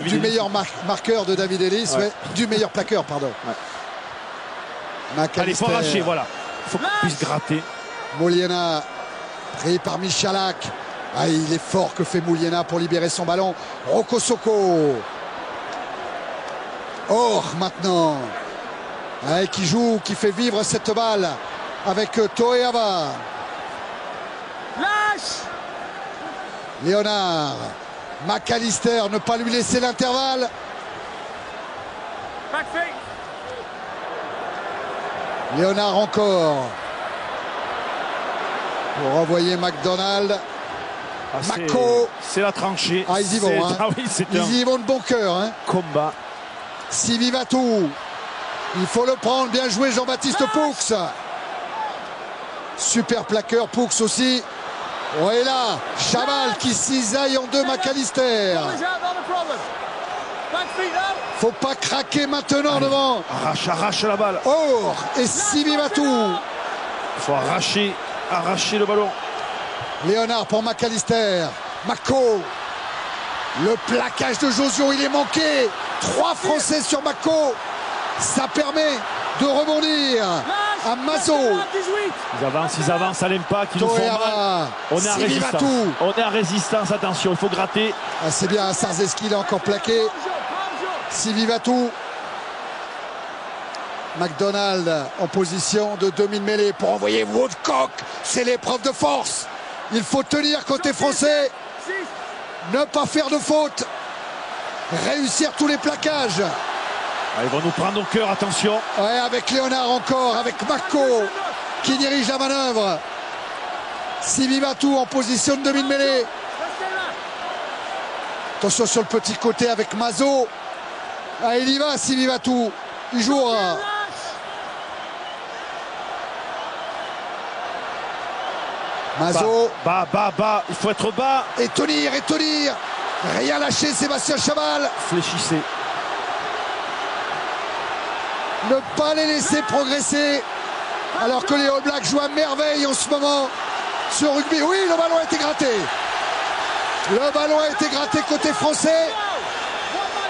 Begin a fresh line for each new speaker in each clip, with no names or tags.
Du meilleur marqueur de David Ellis, ouais. Du meilleur plaqueur, pardon. Ouais.
Allez, il faut arracher, voilà. Il faut qu'on puisse gratter.
Mouliena, pris par Michalak. Ah, il est fort que fait Mouliena pour libérer son ballon. Roko Soko. Or, maintenant. Ouais, qui joue, qui fait vivre cette balle avec Toeava. Léonard. McAllister, ne pas lui laisser l'intervalle. Léonard encore. Pour renvoyer McDonald.
Ah,
Mako.
C'est la tranchée.
Ah, ils y vont. Hein.
Ah, oui,
ils y vont de bon cœur. Hein.
Combat.
Sivivatou. Il faut le prendre. Bien joué Jean-Baptiste Poux. Super plaqueur Poux aussi. Oh, et là, Chaval qui cisaille en deux McAllister. Faut pas craquer maintenant. Allez, devant.
Arrache la balle.
Or et Sivivatou.
Il faut arracher le ballon.
Léonard pour McAllister. Mako. Le plaquage de Josio, il est manqué. 3 Français sur Mako. Ça permet de rebondir à Mazo.
Ils avancent à l'impact, ils nous font mal. On est en résistance. On est en résistance, attention, il faut gratter.
Ah, c'est bien, Sarzeski, il a encore plaqué. Sivivatou. McDonald en position de demi-mêlée pour envoyer Woodcock. C'est l'épreuve de force. Il faut tenir côté français. Ne pas faire de faute. Réussir tous les plaquages.
Ah, ils vont nous prendre au cœur, attention.
Ouais, avec Léonard encore, avec Mako qui dirige la manœuvre. Sivivatou en position de demi-mêlée. Attention sur le petit côté avec Mazo. Ah, il y va, Sivivatou. Il jouera. Mazo.
Bas. Il faut être bas.
Et tenir. Rien lâcher, Sébastien Chaval.
Fléchissez.
Ne pas les laisser progresser. Alors que les All Blacks jouent à merveille en ce moment sur rugby. Oui, le ballon a été gratté. Le ballon a été gratté côté français.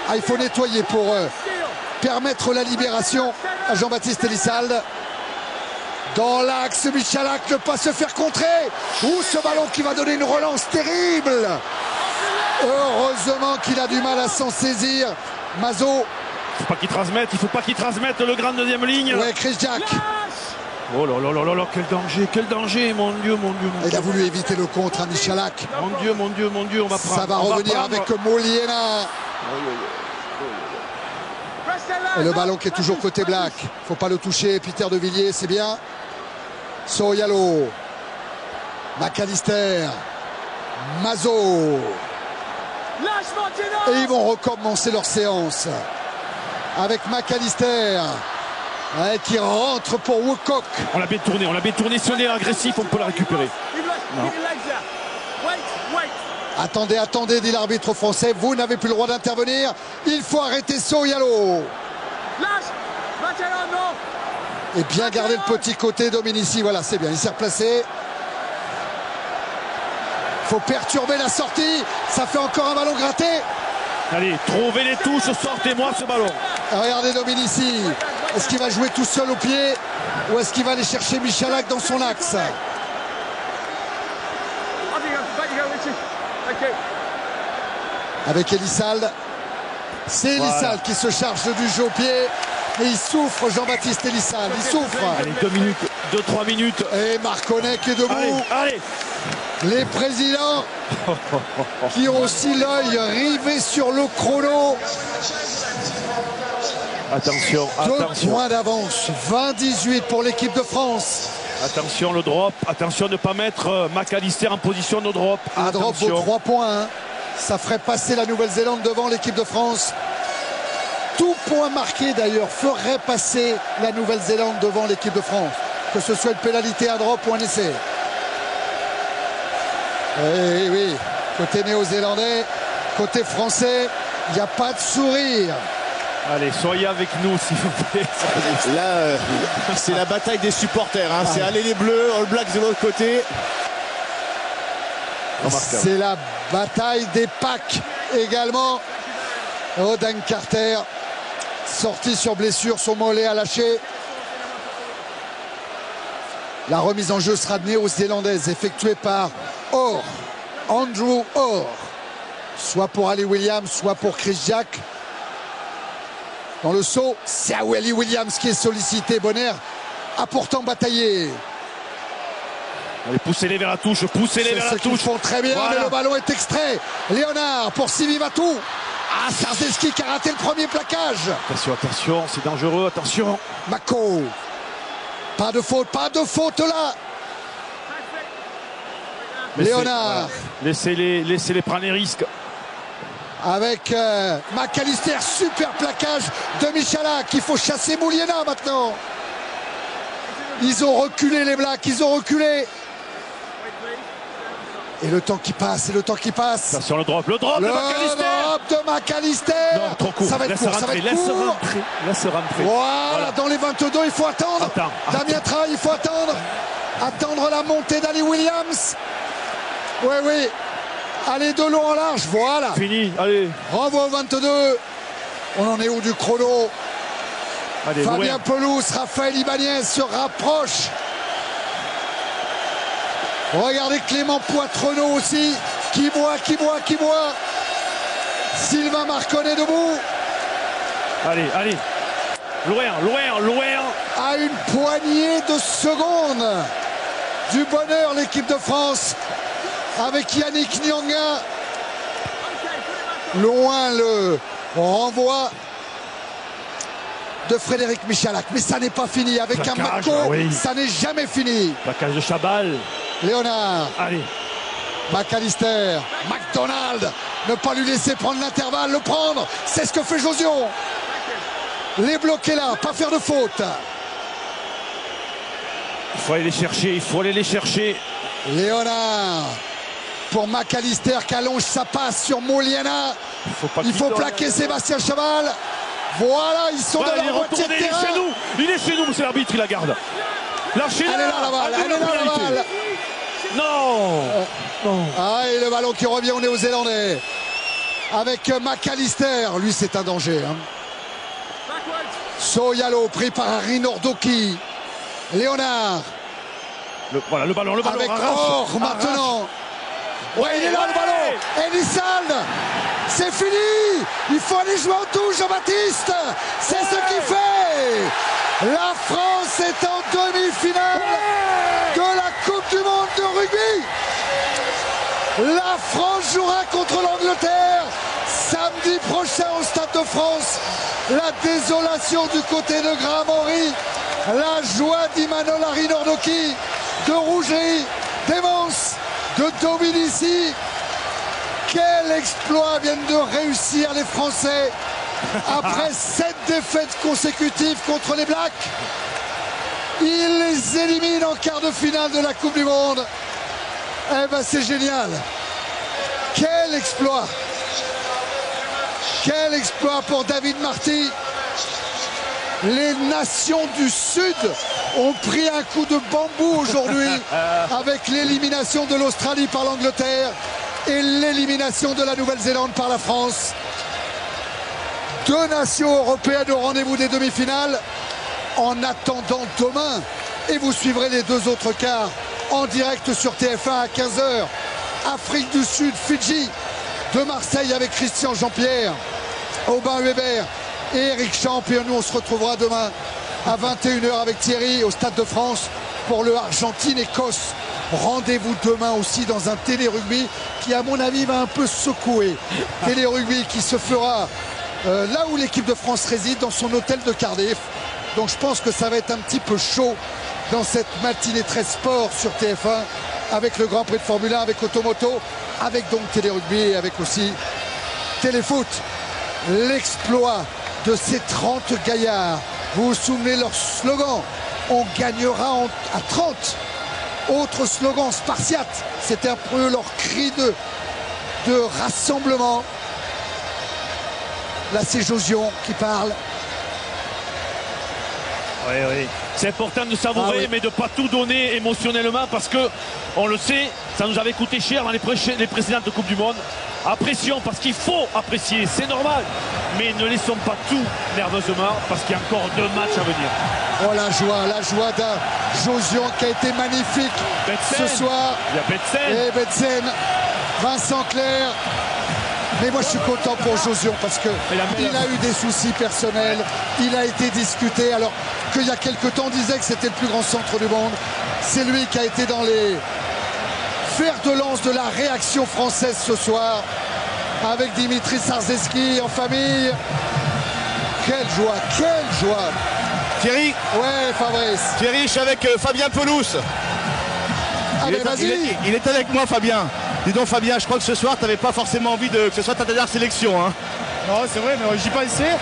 Ah, il faut nettoyer pour permettre la libération à Jean-Baptiste Elissalde. Dans l'axe, Michalak ne pas se faire contrer. Ouh, ce ballon qui va donner une relance terrible. Heureusement qu'il a du mal à s'en saisir. Mazo.
Il faut pas qu'il transmette le grand deuxième ligne.
Ouais, Chris Jack.
Oh là, quel danger, mon Dieu.
Il a voulu éviter le contre à Michalak.
Mon Dieu, on va prendre.
Ça va revenir avec Mouliena. Et le ballon qui est toujours côté Black. Faut pas le toucher. Peter de Villiers, c'est bien. Soyalo. McAllister. Mazo. Et ils vont recommencer leur séance. Avec McAllister. Ouais, qui rentre pour Woodcock.
On l'a bien tourné. Si on est agressif, on peut la récupérer. Non.
Attendez, dit l'arbitre français. Vous n'avez plus le droit d'intervenir. Il faut arrêter Soyalo. Et bien garder le petit côté Dominici. Voilà, c'est bien. Il s'est replacé. Il faut perturber la sortie. Ça fait encore un ballon gratté.
Allez, trouvez les touches, sortez-moi ce ballon.
Regardez Dominici. Est-ce qu'il va jouer tout seul au pied ou est-ce qu'il va aller chercher Michalak dans son axe? Avec Elissalde. C'est Elissalde qui se charge du jeu au pied. Et il souffre, Jean-Baptiste Elissalde. Il souffre.
Allez, 2-3 minutes.
Et Marconnet qui est debout.
Allez.
Les présidents qui ont aussi l'œil rivé sur le chrono.
Attention.
2 points d'avance. 20-18 pour l'équipe de France.
Attention le drop. Attention de ne pas mettre McAllister en position de drop.
Un drop vaut 3 points. Hein. Ça ferait passer la Nouvelle-Zélande devant l'équipe de France. Tout point marqué d'ailleurs ferait passer la Nouvelle-Zélande devant l'équipe de France. Que ce soit une pénalité, un drop ou un essai. Oui, côté néo-zélandais, côté français, il n'y a pas de sourire.
Allez, soyez avec nous s'il vous plaît.
Là, c'est la bataille des supporters. Hein. C'est aller les Bleus, All Blacks de l'autre côté.
C'est la bataille des packs également. Oden Carter, sorti sur blessure, son mollet a lâché. La remise en jeu sera néo-zélandaise, effectuée par Orr, Andrew Orr. Soit pour Ali Williams, soit pour Chris Jack. Dans le saut, c'est Ali Williams qui est sollicité. Bonner a pourtant bataillé.
Allez, poussez-les vers la touche, poussez-les vers la touche.
Ils font très bien, voilà. Mais le ballon est extrait. Léonard pour Sivi Vatou. Ah, Sarzeski qui a raté le premier plaquage.
Attention, attention, c'est dangereux, attention.
Mako. Pas de faute là. Léonard.
Laissez-les prendre les risques.
Avec McAllister, super plaquage de Michalak. Il faut chasser Mouliena maintenant. Ils ont reculé les Blacks, ils ont reculé. Et le temps qui passe, et le temps qui passe.
Attention, le drop de McAllister.
Le drop de McAllister.
Non, trop court.
Ça va être court, ça va être court.
Laisse rentrer.
Voilà, dans les 22, il faut attendre. Damien Traille, il faut attendre. Attendre la montée d'Ali Williams. Oui. Allez, de long en large, voilà.
Fini, allez.
Renvoi au 22. On en est où du chrono?
Allez,
Fabien Pelouse, Raphaël Ibanez se rapproche. Regardez Clément Poitrenaud aussi, qui boit. Sylvain Marconnet debout.
Allez. Loin.
À une poignée de secondes du bonheur, l'équipe de France, avec Yannick Nyanga. Loin le renvoi de Frédéric Michalak. Mais ça n'est pas fini. Avec plaquage, un Mako, ça n'est jamais fini.
Plaquage de Chabal.
Léonard.
Allez.
McAllister. McDonald. Ne pas lui laisser prendre l'intervalle, le prendre. C'est ce que fait Josion. Les bloquer là, pas faire de faute.
Il faut aller les chercher,
Léonard. Pour McAllister qui allonge sa passe sur Mouliena. Il faut plaquer Sébastien Chabal. Voilà, ils sont dans leur moitié de terrain.
Il est chez nous, c'est l'arbitre, il la garde. Lâchez-la.
Elle est là la balle.
Non.
Ah, et le ballon qui revient aux Néo-Zélandais. Avec McAllister, lui c'est un danger. Soyalo pris par Harry Nordoki. Léonard.
Le ballon.
Avec Orr maintenant. Ouais, il est là le ballon. Elissalde. C'est fini. Il faut aller jouer en touche, Jean-Baptiste. C'est ce qu'il fait. La France est en demi-finale de la Coupe du Monde de rugby. La France jouera contre l'Angleterre samedi prochain au Stade de France. La désolation du côté de Graham Henry. La joie d'Imanol Harry Nordoki, de Rougerie, d'Evans, de Dominici. Quel exploit viennent de réussir les Français après 7 défaites consécutives contre les Blacks. Ils les éliminent en quart de finale de la Coupe du Monde. Eh ben c'est génial. Quel exploit. Quel exploit pour David Marty. Les nations du Sud ont pris un coup de bambou aujourd'hui avec l'élimination de l'Australie par l'Angleterre et l'élimination de la Nouvelle-Zélande par la France. 2 nations européennes au rendez-vous des demi-finales. En attendant demain, et vous suivrez les 2 autres quarts en direct sur TF1 à 15h. Afrique du Sud, Fidji, de Marseille avec Christian Jean-Pierre, Aubin Weber et Eric Champ. Et nous on se retrouvera demain à 21h avec Thierry au Stade de France pour le Argentine-Écosse. Rendez-vous demain aussi dans un télé-rugby qui à mon avis va un peu secouer. Télé-rugby qui se fera là où l'équipe de France réside, dans son hôtel de Cardiff. Donc je pense que ça va être un petit peu chaud dans cette matinée très sport sur TF1 avec le Grand Prix de Formule 1, avec Automoto, avec donc Télé-Rugby et avec aussi Téléfoot. L'exploit de ces 30 gaillards. Vous vous souvenez leur slogan? On gagnera à 30. Autre slogan spartiate. C'était un peu leur cri de rassemblement. Là c'est Josion qui parle.
Oui. C'est important de savourer, mais de ne pas tout donner émotionnellement parce que, on le sait, ça nous avait coûté cher dans les précédentes Coupes du Monde. à pression, parce qu'il faut apprécier, c'est normal. Mais ne laissons pas tout nerveusement, parce qu'il y a encore 2 matchs à venir.
Oh la joie d'un Jauzion qui a été magnifique
Betsen.
Ce soir.
Il y a Betsen.
Et Betsen, Vincent Clerc. Mais moi je suis content pour Jauzion parce que il a eu des soucis personnels, il a été discuté alors qu'il y a quelques temps on disait que c'était le plus grand centre du monde. C'est lui qui a été dans les fers de lance de la réaction française ce soir avec Dimitri Sarzeski en famille. Quelle joie, quelle joie.
Thierry.
Ouais Fabrice.
Thierry, je suis avec Fabien Pelouse.
Ah mais vas-y.
Il est avec moi Fabien. Dis donc Fabien, je crois que ce soir tu n'avais pas forcément envie que ce soit ta dernière sélection hein.
Non c'est vrai mais j'y pensais.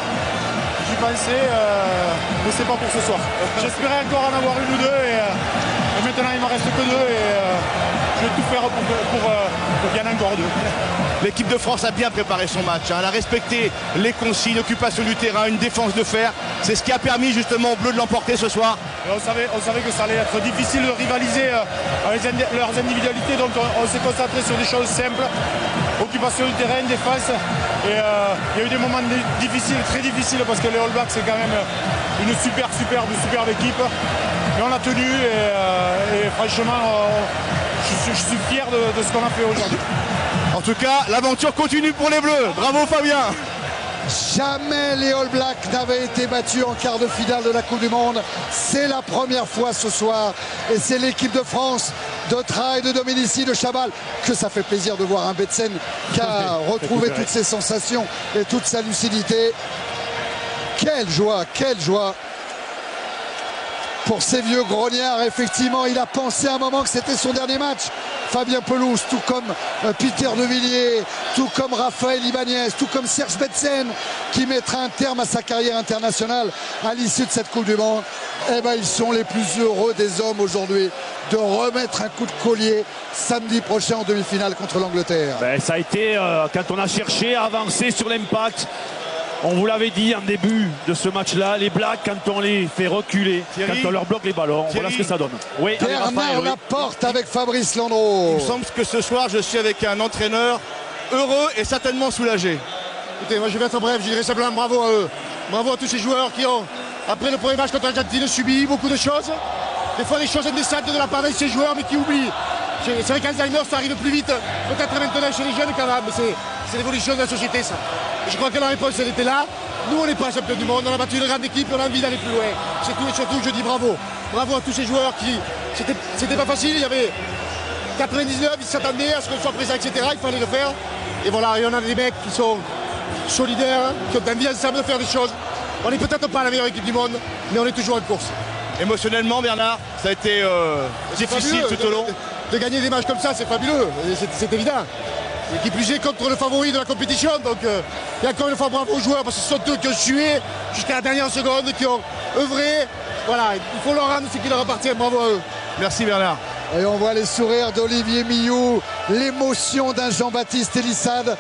Mais c'est pas pour ce soir. J'espérais encore en avoir une ou deux et maintenant il m'en reste que 2 et je vais tout faire pour qu'il y en ait encore 2.
L'équipe de France a bien préparé son match, hein. Elle a respecté les consignes, l'occupation du terrain, une défense de fer. C'est ce qui a permis justement aux Bleus de l'emporter ce soir.
Et on savait que ça allait être difficile de rivaliser avec leurs individualités, donc on s'est concentré sur des choses simples. Occupation du terrain, défense. Et il y a eu des moments difficiles, très difficiles, parce que les All Blacks c'est quand même une superbe équipe. Mais on a tenu et franchement je suis fier de ce qu'on a fait aujourd'hui.
En tout cas, l'aventure continue pour les Bleus. Bravo Fabien.
Jamais les All Blacks n'avaient été battus en quart de finale de la Coupe du Monde. C'est la première fois ce soir. Et c'est l'équipe de France, de Traille, de Dominici, de Chabal, que ça fait plaisir de voir un Betsen qui a retrouvé toutes ses sensations et toute sa lucidité. Quelle joie, quelle joie. Pour ces vieux grognards, effectivement, il a pensé à un moment que c'était son dernier match. Fabien Pelouse, tout comme Peter De Villiers, tout comme Raphaël Ibanez, tout comme Serge Betsen, qui mettra un terme à sa carrière internationale à l'issue de cette Coupe du Monde. Eh ben, ils sont les plus heureux des hommes aujourd'hui de remettre un coup de collier samedi prochain en demi-finale contre l'Angleterre.
Ben, ça a été, quand on a cherché à avancer sur l'impact, on vous l'avait dit en début de ce match-là, les Blacks, quand on les fait reculer, Thierry, quand on leur bloque les ballons, voilà ce que ça donne. Oui,
Bernard Laporte avec Fabrice Landreau.
Il me semble que ce soir, je suis avec un entraîneur heureux et certainement soulagé.
Écoutez, moi je vais être bref, je dirais simplement bravo à eux. Bravo à tous ces joueurs qui ont, après le premier match contre l'Argentine, subi beaucoup de choses. Des fois des choses indécentes de la part de ces joueurs, mais qui oublient. C'est vrai qu'Alzheimer, ça arrive plus vite. Peut-être maintenant chez les jeunes quand même, mais c'est l'évolution de la société ça. Et je crois que la réponse elle était là. Nous on n'est pas champions du monde, on a battu une grande équipe, on a envie d'aller plus loin. C'est tout et surtout je dis bravo. Bravo à tous ces joueurs qui. C'était pas facile, il y avait 99, ils s'attendaient à ce qu'on soit présent, etc. Il fallait le faire. Et voilà, et on a des mecs qui sont solidaires, qui ont envie ensemble de faire des choses. On n'est peut-être pas la meilleure équipe du monde, mais on est toujours en course.
Émotionnellement Bernard, ça a été difficile tout au long.
De gagner des matchs comme ça, c'est fabuleux, c'est évident. Et qui plus est contre le favori de la compétition. Donc et encore une fois bravo aux joueurs parce que ce sont eux qui ont sué jusqu'à la dernière seconde, qui ont œuvré. Voilà, il faut leur rendre ce qui leur appartient. Bravo à eux.
Merci Bernard.
Et on voit les sourires d'Olivier Millou, l'émotion d'un Jean-Baptiste Elissade.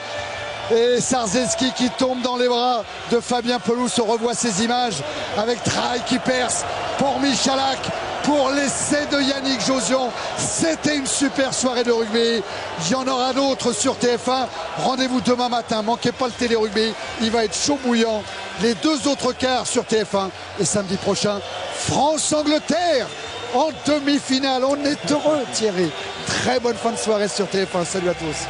Et Sarzeski qui tombe dans les bras de Fabien Pelouse. On revoit ces images avec Traille qui perce pour Michalak, pour l'essai de Yannick Jauzion. C'était une super soirée de rugby. Il y en aura d'autres sur TF1. Rendez-vous demain matin. Manquez pas le télé-rugby. Il va être chaud bouillant. Les 2 autres quarts sur TF1. Et samedi prochain, France-Angleterre en demi-finale. On est heureux Thierry. Très bonne fin de soirée sur TF1. Salut à tous.